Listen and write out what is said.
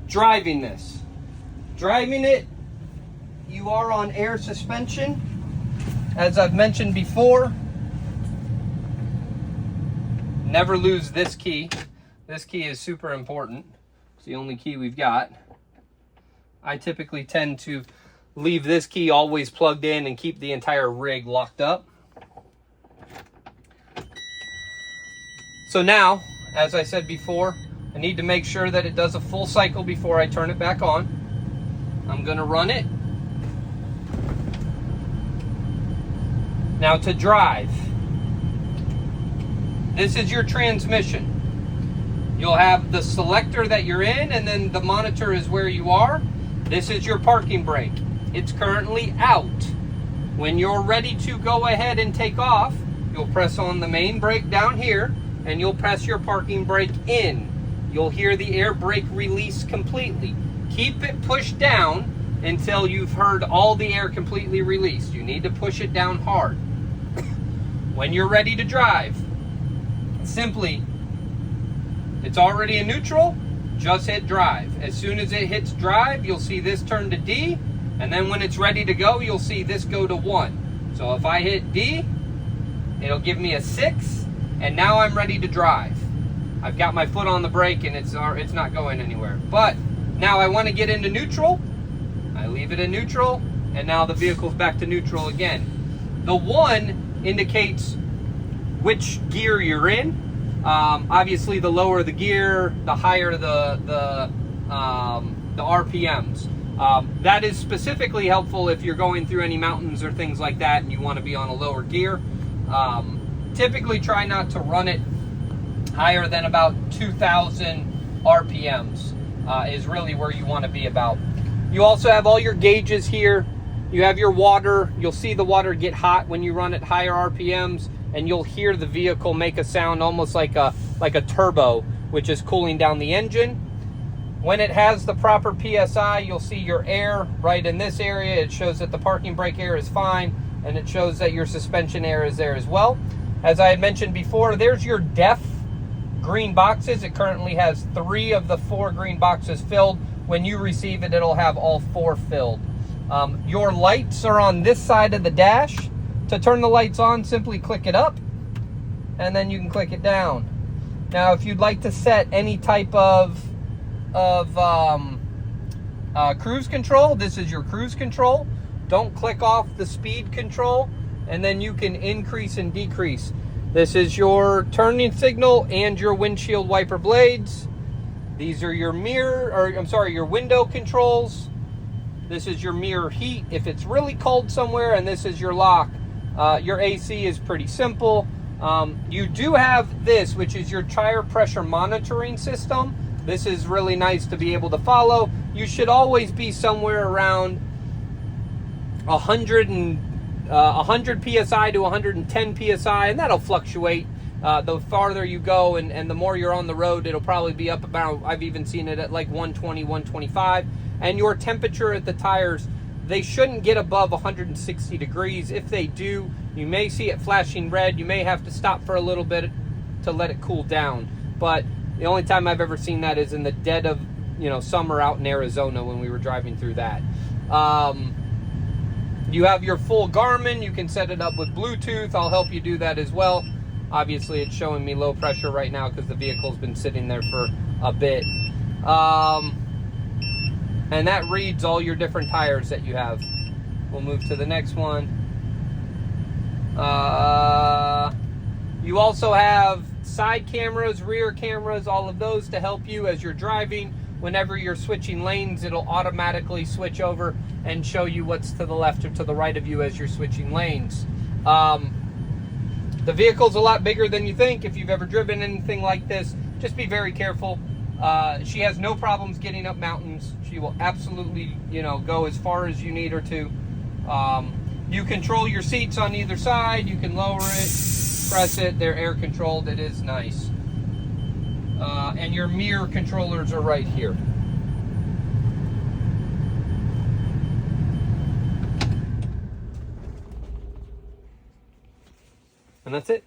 driving this. Driving it, you are on air suspension. As I've mentioned before, never lose this key. This key is super important. It's the only key we've got. I typically tend to leave this key always plugged in and keep the entire rig locked up. So now, as I said before, I need to make sure that it does a full cycle before I turn it back on. I'm going to run it. Now to drive. This is your transmission. You'll have the selector that you're in, and then the monitor is where you are. This is your parking brake. It's currently out. When you're ready to go ahead and take off, you'll press on the main brake down here, and you'll press your parking brake in. You'll hear the air brake release completely. Keep it pushed down until you've heard all the air completely released. You need to push it down hard. When you're ready to drive, simply, it's already in neutral, just hit drive. As soon as it hits drive, you'll see this turn to D, and then when it's ready to go, you'll see this go to 1. So if I hit D, it'll give me a 6, and now I'm ready to drive. I've got my foot on the brake and it's not going anywhere. But now I want to get into neutral. I leave it in neutral, and now the vehicle's back to neutral again. The 1 indicates which gear you're in. Obviously, the lower the gear, the higher the RPMs. That is specifically helpful if you're going through any mountains or things like that and you want to be on a lower gear. Typically try not to run it higher than about 2,000 RPMs is really where you want to be about. You also have all your gauges here. You have your water. You'll see the water get hot when you run at higher RPMs, and you'll hear the vehicle make a sound almost like a turbo, which is cooling down the engine. When it has the proper PSI, you'll see your air right in this area. It shows that the parking brake air is fine, and it shows that your suspension air is there as well. As I had mentioned before, there's your DEF green boxes. It currently has 3 of the 4 green boxes filled. When you receive it, it'll have all 4 filled. Your lights are on this side of the dash. To turn the lights on, simply click it up, and then you can click it down. Now, if you'd like to set any type of cruise control, this is your cruise control. Don't click off the speed control, and then you can increase and decrease. This is your turning signal and your windshield wiper blades. These are your your window controls. This is your mirror heat if it's really cold somewhere, and this is your lock. Your AC is pretty simple. You do have this, which is your tire pressure monitoring system. This is really nice to be able to follow. You should always be somewhere around 100 PSI to 110 PSI, and that'll fluctuate. The farther you go and the more you're on the road, it'll probably be up about, I've even seen it at like 120, 125. And your temperature at the tires, they shouldn't get above 160 degrees. If they do, you may see it flashing red. You may have to stop for a little bit to let it cool down. But the only time I've ever seen that is in the dead of summer out in Arizona when we were driving through that. You have your full Garmin. You can set it up with Bluetooth. I'll help you do that as well. Obviously, it's showing me low pressure right now because the vehicle's been sitting there for a bit. And that reads all your different tires that you have. We'll move to the next one. You also have side cameras, rear cameras, all of those to help you as you're driving. Whenever you're switching lanes, it'll automatically switch over and show you what's to the left or to the right of you as you're switching lanes. The vehicle's a lot bigger than you think. If you've ever driven anything like this, just be very careful. She has no problems getting up mountains. She will absolutely, go as far as you need her to. You control your seats on either side. You can lower it, press it. They're air controlled. It is nice. And your mirror controllers are right here. And that's it.